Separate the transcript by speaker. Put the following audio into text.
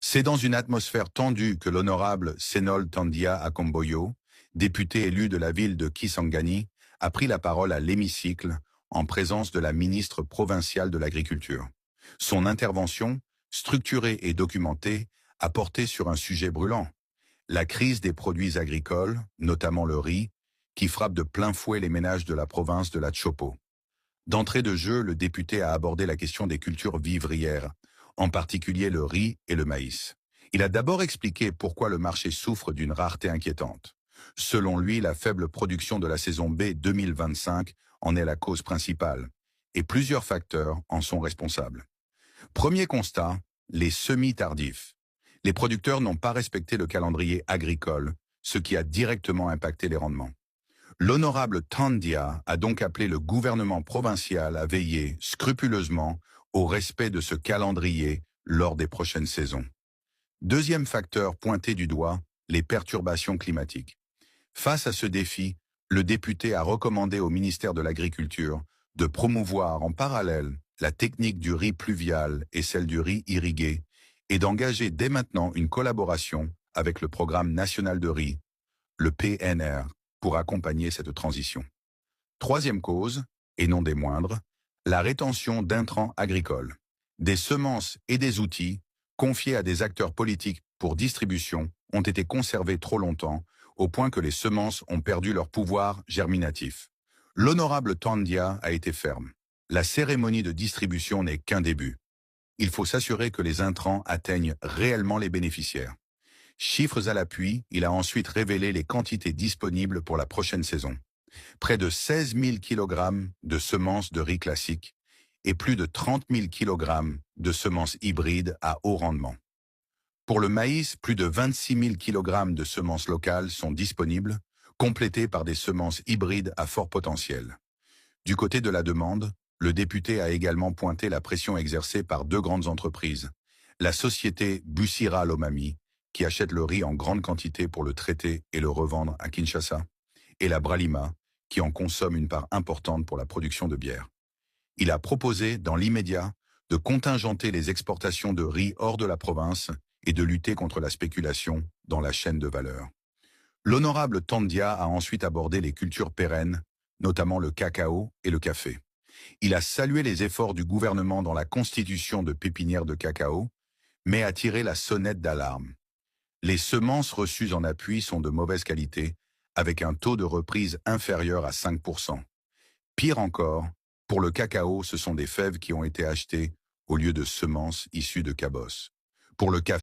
Speaker 1: C'est dans une atmosphère tendue que l'honorable Senol Tandia Akomboyo, député élu de la ville de Kisangani, a pris la parole à l'hémicycle en présence de la ministre provinciale de l'Agriculture. Son intervention, structurée et documentée, a porté sur un sujet brûlant, la crise des produits agricoles, notamment le riz, qui frappe de plein fouet les ménages de la province de la Tshopo. D'entrée de jeu, le député a abordé la question des cultures vivrières, en particulier le riz et le maïs. Il a d'abord expliqué pourquoi le marché souffre d'une rareté inquiétante. Selon lui, la faible production de la saison B 2025 en est la cause principale, et plusieurs facteurs en sont responsables. Premier constat, les semis tardifs. Les producteurs n'ont pas respecté le calendrier agricole, ce qui a directement impacté les rendements. L'honorable Tandia a donc appelé le gouvernement provincial à veiller scrupuleusement au respect de ce calendrier lors des prochaines saisons. Deuxième facteur pointé du doigt, les perturbations climatiques. Face à ce défi, le député a recommandé au ministère de l'Agriculture de promouvoir en parallèle la technique du riz pluvial et celle du riz irrigué et d'engager dès maintenant une collaboration avec le Programme national de riz, le PNR, pour accompagner cette transition. Troisième cause, et non des moindres, la rétention d'intrants agricoles, des semences et des outils confiés à des acteurs politiques pour distribution ont été conservés trop longtemps, au point que les semences ont perdu leur pouvoir germinatif. L'honorable Tandia a été ferme. La cérémonie de distribution n'est qu'un début. Il faut s'assurer que les intrants atteignent réellement les bénéficiaires. Chiffres à l'appui, il a ensuite révélé les quantités disponibles pour la prochaine saison. Près de 16 000 kg de semences de riz classique et plus de 30 000 kg de semences hybrides à haut rendement. Pour le maïs, plus de 26 000 kg de semences locales sont disponibles, complétées par des semences hybrides à fort potentiel. Du côté de la demande, le député a également pointé la pression exercée par deux grandes entreprises. La société Bussira Lomami, qui achète le riz en grande quantité pour le traiter et le revendre à Kinshasa, et la Bralima, qui en consomme une part importante pour la production de bière. Il a proposé, dans l'immédiat, de contingenter les exportations de riz hors de la province et de lutter contre la spéculation dans la chaîne de valeur. L'honorable Tandia a ensuite abordé les cultures pérennes, notamment le cacao et le café. Il a salué les efforts du gouvernement dans la constitution de pépinières de cacao, mais a tiré la sonnette d'alarme. Les semences reçues en appui sont de mauvaise qualité, avec un taux de reprise inférieur à 5%. Pire encore, pour le cacao, ce sont des fèves qui ont été achetées au lieu de semences issues de cabosses. Pour le café,